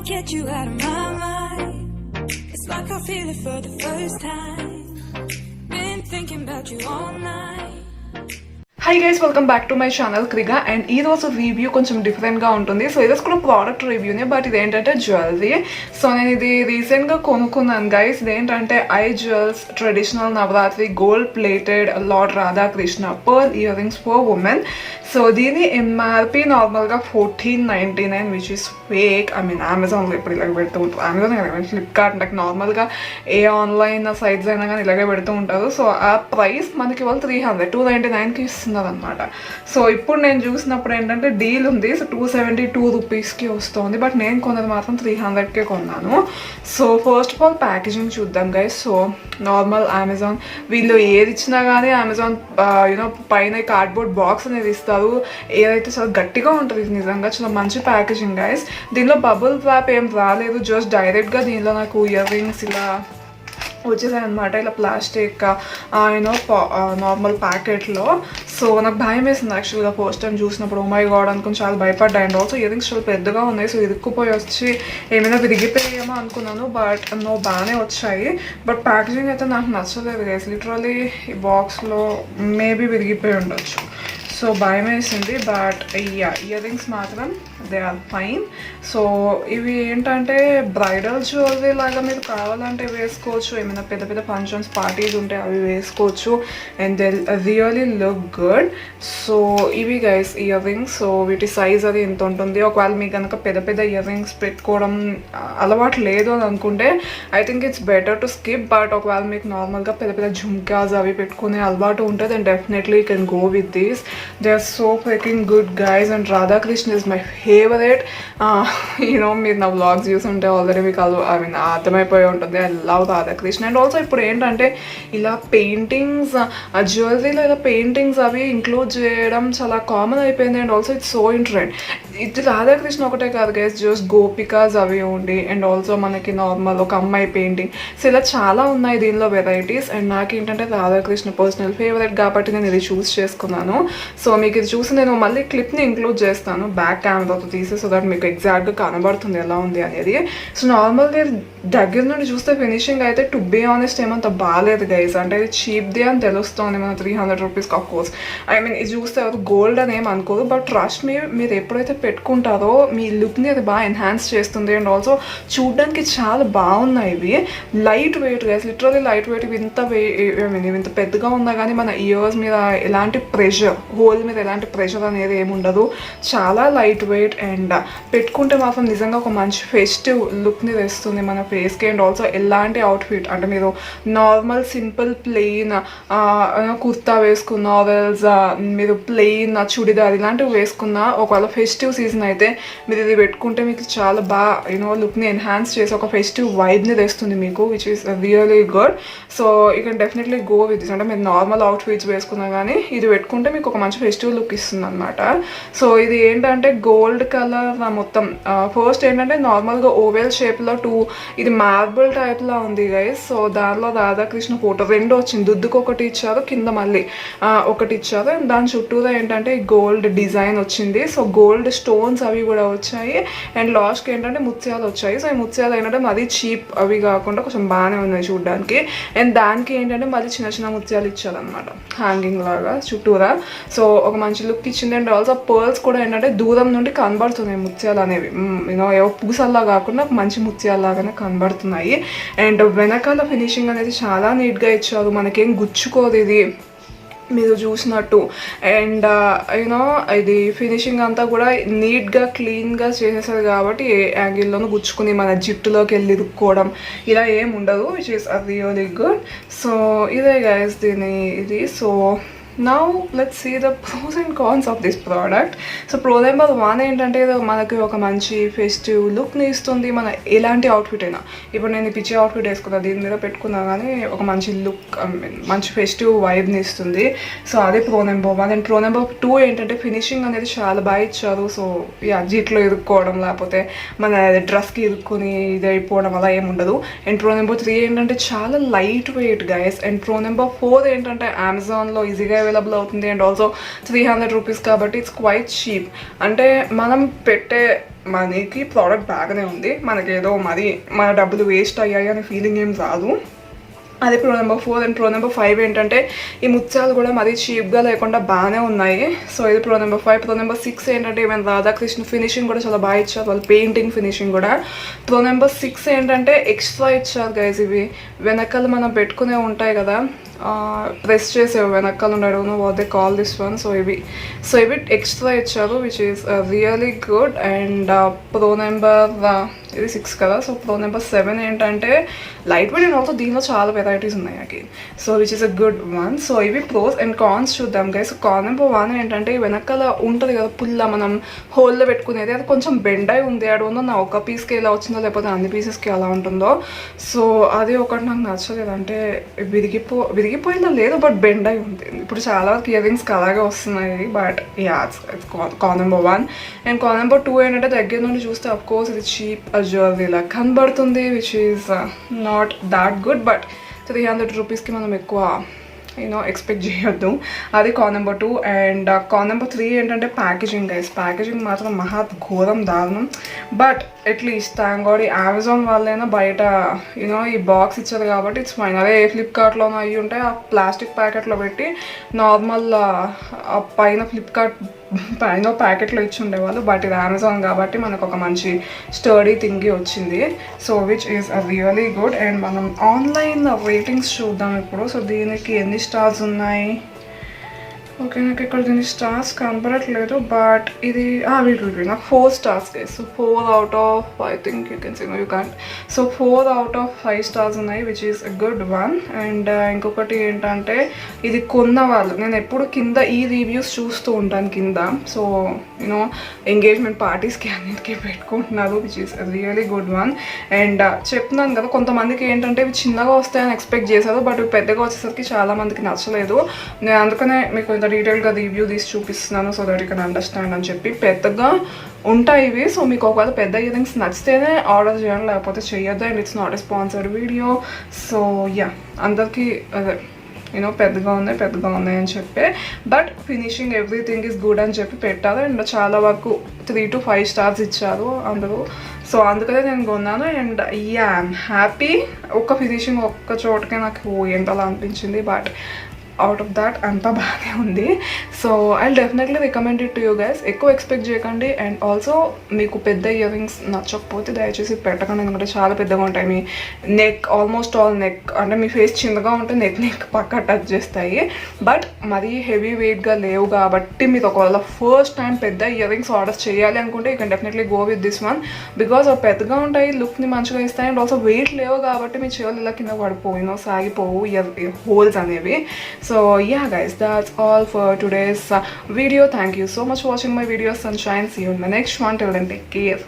can't get you out of my mind. It's like I feel it for the first time. Been thinking about you all night. Hi guys, welcome back to my channel KRI and ee roju review koncham different ga untundi. So idas kuda product review ne, but idi entante jewelry. So nenu idi recent ga konukunnanu guys. Idi entante eye jewels, traditional Navratri gold plated Lord Radha-Krishna pearl earrings for women. So దీని MRP నార్మల్గా 1499 which is fake. I mean అమెజాన్లో ఇప్పుడు ఇలాగ పెడుతూ ఉంటారు. Amazon కదా, Flipkart నాకు నార్మల్గా ఏ ఆన్లైన్ సైట్స్ అయినా కానీ ఇలాగే పెడుతూ ఉంటారు. సో ఆ ప్రైస్ మనకి వాళ్ళు 299కి ఇస్తున్నారు అనమాట. సో ఇప్పుడు నేను చూసినప్పుడు ఏంటంటే డీల్ ఉంది. సో 272 రూపీస్కి వస్తుంది. బట్ నేను కొన్నది మాత్రం 300కే కొన్నాను. So first of all packaging చూద్దాం గైస్. సో నార్మల్ అమెజాన్ వీళ్ళు ఏది ఇచ్చినా కానీ అమెజాన్ యూనో పైన కార్డ్బోర్డ్ బాక్స్ అనేది ఇస్తారు. ఏదైతే చాలా గట్టిగా ఉంటుంది నిజంగా, చాలా మంచి ప్యాకేజింగ్ గైస్. దీనిలో బబుల్ ర్యాప్ ఏం రాలేదు, జస్ట్ డైరెక్ట్గా దీనిలో నాకు ఇయర్ రింగ్స్ ఇలా వచ్చేసాయి అనమాట, ఇలా ప్లాస్టిక్ యూనో నార్మల్ ప్యాకెట్లో. సో నాకు భయం వేసింది యాక్చువల్గా ఫస్ట్ టైం చూసినప్పుడు. మై గాడ్ అనుకుని చాలా భయపడ్డా. అండ్ ఆల్సో ఇయర్ రింగ్స్ చాలా పెద్దగా ఉన్నాయి. సో ఇరుక్కుపోయి వచ్చి ఏమైనా విరిగిపోయామో అనుకున్నాను, బట్ నో బాగానే వచ్చాయి. బట్ ప్యాకేజింగ్ అయితే నాకు నచ్చలేదు గైస్. లిటరలీ ఈ బాక్స్లో మేబీ విరిగిపోయి ఉండొచ్చు. సో భయం వేసింది. బట్ ఇయర్ రింగ్స్ మాత్రం దే ఆర్ ఫైన్. సో ఇవి ఏంటంటే బ్రైడల్ జ్యువెలరీ లాగా మీరు కావాలంటే వేసుకోవచ్చు. ఏమైనా పెద్ద పెద్ద ఫంక్షన్స్ పార్టీస్ ఉంటే అవి వేసుకోవచ్చు. And they really look good. So ఇవి గైస్ ఇయర్ రింగ్స్. సో వీటి సైజ్ అది ఎంత ఉంటుంది. ఒకవేళ మీకు కనుక పెద్ద పెద్ద ఇయర్ రింగ్స్ పెట్టుకోవడం అలవాటు లేదు అని అనుకుంటే I think it's better to skip. But ఒకవేళ మీకు నార్మల్గా పెద్ద పెద్ద ఝుమ్కాస్ అవి పెట్టుకునే అలవాటు ఉంటే then definitely you can go with these. They are so freaking good guys, and Radha-Krishna is my favorite. మీరు నా vlogs చూస్తుంటే ఆల్రెడీ మీకు అర్థమైపోయి ఉంటుంది. I love Radha-Krishna. And also ఇప్పుడు ఏంటంటే ఇలా పెయింటింగ్స్ జ్యువెలరీలో ఇలా పెయింటింగ్స్ అవి ఇంక్లూడ్ చేయడం చాలా కామన్ అయిపోయింది. And also it's so in trend. ఇది Radha-Krishna ఒకటే కాదు గైస్, జస్ట్ గోపికాస్ అవి ఉండి అండ్ ఆల్సో మనకి నార్మల్ ఒక అమ్మాయి పెయింటింగ్. సో ఇలా చాలా ఉన్నాయి దీనిలో వెరైటీస్. అండ్ నాకు ఏంటంటే Radha-Krishna పర్సనల్ ఫేవరెట్ కాబట్టి నేను ఇది చూస్ చేసుకున్నాను. సో మీకు ఇది చూసి నేను మళ్ళీ క్లిప్ని ఇంక్లూడ్ చేస్తాను బ్యాక్ కెమెరాతో తీసి, సో దట్ మీకు ఎగ్జాక్ట్గా కనబడుతుంది ఎలా ఉంది అనేది. సో నార్మల్గా దగ్గర నుండి చూస్తే ఫినిషింగ్ అయితే టు బీ ఆనెస్ట్ ఏమంత బాగాలేదు గైస్. అంటే ఇది చీప్ది అని తెలుస్తుంది మన 300 రూపీస్కి. ఆఫ్ కోర్స్ ఐ మీన్ ఇది చూస్తే ఎవరు గోల్డ్ అని ఏం అనుకోదు, బట్ ట్రస్ట్ మీరు ఎప్పుడైతే పెట్టుకుంటారో మీ లుక్ని అది బాగా ఎన్హాన్స్ చేస్తుంది. అండ్ ఆల్సో చూడడానికి చాలా బాగున్నాయి ఇవి. Light weight guys, literally light weight. ఇవి ఇంత పెద్దగా ఉన్నా కానీ మన ఇయర్స్ మీద ఎలాంటి ప్రెషర్, హోల్ మీద ఎలాంటి ప్రెషర్ అనేది ఏముండదు. చాలా లైట్ వెయిట్ అండ్ పెట్టుకుంటే మాత్రం నిజంగా ఒక మంచి ఫెస్టివ్ లుక్ని తెస్తుంది మన ఫేస్కి. అండ్ ఆల్సో ఎలాంటి అవుట్ఫిట్ అంటే మీరు నార్మల్ సింపుల్ ప్లెయిన్ కుర్తా వేసుకున్న, ఆవెల్స్ మీరు ప్లెయిన్ చుడిదార్ ఇలాంటివి వేసుకున్న, ఒకవేళ ఫెస్టివ్ సీజన్ అయితే మీరు ఇది పెట్టుకుంటే మీకు చాలా బాగా లుక్ని ఎన్హాన్స్ చేసి ఒక ఫెస్టివ్ వైబ్ని తెస్తుంది మీకు, which is really good. So you can definitely go with this. అంటే మీరు నార్మల్ అవుట్ఫిట్స్ వేసుకున్నా కానీ ఇది పెట్టుకుంటే మీకు ఒక మంచి ఫెస్టివ్ లుక్ ఇస్తుంది అనమాట. సో ఇది ఏంటంటే గోల్డ్ కలర్ మొత్తం. ఫస్ట్ ఏంటంటే నార్మల్గా ఓవెల్ షేప్లో ఇది మార్బుల్ టైప్లో ఉంది గైస్. సో దానిలో రాధాకృష్ణ ఫోటో రెండు వచ్చింది. దుద్దుకు ఒకటి ఇచ్చారు, కింద మళ్ళీ ఒకటి ఇచ్చారు. అండ్ దాని చుట్టూరా ఏంటంటే గోల్డ్ డిజైన్ వచ్చింది. సో గోల్డ్ స్టోన్స్ అవి కూడా వచ్చాయి. అండ్ లాస్ట్కి ఏంటంటే ముత్యాలు వచ్చాయి. సో ఈ ముత్యాలు ఏంటంటే మరీ చీప్ అవి కాకుండా కొంచెం బాగానే ఉన్నాయి చూడడానికి. అండ్ దానికి ఏంటంటే మళ్ళీ చిన్న చిన్న ముత్యాలు ఇచ్చారనమాట హ్యాంగింగ్ లాగా చుట్టూరా. సో ఒక మంచి లుక్ ఇచ్చింది. అండ్ ఆల్సో పర్ల్స్ కూడా ఏంటంటే దూరం నుండి కనబడుతున్నాయి ముత్యాలు అనేవి. ఏవో పూసల్లా కాకుండా మంచి ముత్యాలలాగానే కనబడుతున్నాయి. అండ్ వెనకాల ఫినిషింగ్ అనేది చాలా నీట్గా ఇచ్చారు, మనకేం గుచ్చుకోదు ఇది మీరు చూసినట్టు. అండ్ ఇది ఫినిషింగ్ అంతా కూడా నీట్గా క్లీన్గా చేసేసారు కాబట్టి ఏ యాంగిల్లోనూ గుచ్చుకుని మన జిట్టులోకి వెళ్ళి ఇరుక్కోవడం ఇలా ఏం ఉండదు, which is really good. So ఇదే గైస్ దీని ఇది. So now let's see the pros and cons of this product. So pro number 1 ఏంటంటే మనకి ఒక మంచి ఫెస్టివ్ లుక్ని ఇస్తుంది. మన ఎలాంటి అవుట్ఫిట్ అయినా, ఇప్పుడు నేను పిచ్చే అవుట్ఫిట్ వేసుకున్నా, దీని మీద పెట్టుకున్నా కానీ ఒక మంచి లుక్, మంచి ఫెస్టివ్ వైబ్ని ఇస్తుంది. సో అదే pro number 1. And pro number 2 ఏంటంటే ఫినిషింగ్ అనేది చాలా బాగా ఇచ్చారు. సో జీట్లో ఇరుక్కోవడం లేకపోతే మన డ్రెస్కి ఇరుక్కుని ఇది అయిపోవడం అలా ఏమి ఉండదు. అండ్ ప్రో నెంబర్ 3 ఏంటంటే చాలా light weight guys. And pro number 4 ఏంటంటే అమెజాన్లో ఈజీగా అవైలబుల్ అవుతుంది. అండ్ ఆల్సో 300 రూపీస్ కాబట్టి ఇట్స్ క్వైట్ చీప్. అంటే మనం పెట్టే మనకి ప్రోడక్ట్ బాగానే ఉంది, మనకేదో మరి మన డబ్బులు వేస్ట్ అయ్యాయి అనే ఫీలింగ్ ఏం రాదు. అదే pro number 4 and pro number 5 ఏంటంటే ఈ ముత్యాలు కూడా మరీ చీప్గా లేకుండా బాగానే ఉన్నాయి. సో ఇది ప్రో నెంబర్ 5. ప్రో నెంబర్ 6 ఏంటంటే ఈవెన్ రాధాకృష్ణ ఫినిషింగ్ కూడా చాలా బాగా ఇచ్చారు, వాళ్ళు పెయింటింగ్ ఫినిషింగ్ కూడా. ప్రో నెంబర్ 6 ఏంటంటే ఎక్స్ట్రా ఇచ్చారు గైస్, ఇవి వెనకాల మనం పెట్టుకునే ఉంటాయి కదా, ప్రెస్ చేసేవి వెనకాల ఉండడం, what they call this one. So ఇవి ఎక్స్ట్రా ఇచ్చారు which is really good. And pro number ఇది 6 కదా. సో ప్రో నెంబర్ 7 ఏంటంటే లైట్ వెయిట్ అండ్ ఆల్సో దీనిలో చాలా వెరైటీస్ ఉన్నాయి again, so which is a good one. So ఇవి ప్రోస్ అండ్ కాన్స్ చూద్దాం గైస్. కాన్ నెంబర్ 1 ఏంటంటే వెనకాల ఉంటుంది కదా పుల్ల మనం హోల్లో పెట్టుకునేది, అది కొంచెం బెండ్ అయి ఉంది. అడుగుందో నా ఒక పీస్కి ఎలా వచ్చిందో లేకపోతే అన్ని పీసెస్కి ఎలా ఉంటుందో. సో అది ఒకటి నాకు నచ్చలేదు, అంటే విరిగిపోయిందో లేదు బట్ బెండ్ అయి ఉంది. ఇప్పుడు చాలా వరకు ఇయర్ రింగ్స్కి అలాగే వస్తున్నాయి, but ya con number 1. And con number 2 ఏంటంటే దగ్గర నుండి చూస్తే అఫ్ కోర్స్ ఇది చీప్ జ్యువెలరీ లా కనబడుతుంది, which is not that good. But 300 రూపీస్కి మనం ఎక్కువ ఎక్స్పెక్ట్ చేయొద్దు. అది con number 2. And con number 3 ఏంటంటే ప్యాకేజింగ్ గైస్. ప్యాకేజింగ్ మాత్రం మహా ఘోరం దారుణం, but at least thank god Amazon వాళ్ళైనా బయట ఈ బాక్స్ ఇచ్చారు కాబట్టి ఇట్స్ ఫైన్. అదే ఫ్లిప్కార్ట్లోనూ అయ్యి ఉంటాయి ఆ ప్లాస్టిక్ ప్యాకెట్లో పెట్టి నార్మల్ పైన ఫ్లిప్కార్ట్ ప్యాకెట్లో ఇచ్చి ఉండేవాళ్ళు, బట్ ఇది అమెజాన్ కాబట్టి మనకు ఒక మంచి స్టడీ థింగ్ వచ్చింది. So which is really good. And మనం ఆన్లైన్ రేటింగ్స్ చూద్దాం ఇప్పుడు. సో దీనికి ఎన్ని స్టార్స్ ఉన్నాయి? ఓకే, నాకు ఇక్కడ దీని స్టార్స్ కనపడట్లేదు, బట్ ఇది నాకు 4 stars guys. So 4 out of I think you can see you can. So 4 out of 5 stars ఉన్నాయి, which is a good one. And ఇంకొకటి ఏంటంటే ఇది కొన్న వాళ్ళు, నేను ఎప్పుడు కింద ఈ రివ్యూస్ చూస్తూ ఉంటాను కింద. సో ఎంగేజ్మెంట్ పార్టీస్కి అన్నిటికీ పెట్టుకుంటున్నారు, which is really good one. And చెప్తున్నాను కదా, కొంతమందికి ఏంటంటే ఇవి చిన్నగా వస్తాయని ఎక్స్పెక్ట్ చేశారు, బట్ ఇవి పెద్దగా వచ్చేసరికి చాలా మందికి నచ్చలేదు. నేను అందుకనే మీకు ఇంత డీటెయిల్గా రివ్యూ తీసి చూపిస్తున్నాను, so that you can understand అని చెప్పి. పెద్దగా ఉంటాయి ఇవి, సో మీకు ఒకవేళ పెద్ద ఇయర్ రింగ్స్ నచ్చితేనే ఆర్డర్ చేయండి, లేకపోతే చేయొద్దు. And it's not a sponsored video. So yeah, అందరికీ అదే పెద్దగా ఉన్నాయి అని చెప్పి, but finishing everything is good అని చెప్పి పెట్టారు. అండ్ చాలా వరకు 3 to 5 స్టార్స్ ఇచ్చారు అందరూ. సో అందుకనే నేను కొన్నాను. And yeah I'm happy. ఒక్క ఫినిషింగ్ ఒక్క చోటకే నాకు ఎంతలా అనిపించింది, బట్ అవుట్ ఆఫ్ దాట్ అంతా బాగానే ఉంది. So I definitely recommend it to you guys. ఎక్కువ ఎక్స్పెక్ట్ చేయకండి. అండ్ ఆల్సో మీకు పెద్ద ఇయర్ రింగ్స్ నచ్చకపోతే దయచేసి పెట్టకండి, ఎందుకంటే చాలా పెద్దగా ఉంటాయి. మీ నెక్ ఆల్మోస్ట్ ఆల్ నెక్ అంటే మీ ఫేస్ చిన్నగా ఉంటే నెక్ పక్కా టచ్ చేస్తాయి, బట్ మరీ హెవీ వెయిట్గా లేవు కాబట్టి మీరు ఒకవేళ ఫస్ట్ టైం పెద్ద ఇయర్ రింగ్స్ ఆర్డర్ చేయాలి అనుకుంటే you can definitely go with this one, because అవి పెద్దగా ఉంటాయి, లుక్ని మంచిగా ఇస్తాయి. అండ్ ఆల్సో వెయిట్ లేవు కాబట్టి మీ చెవులు ఇలా కింద పడిపోయినో సాగిపోవు ఇయర్ హోల్స్ అనేవి. So yeah guys, that's all for today's video. Thank you so much for watching my video Sunshine. See you in my next one. Till then, take care.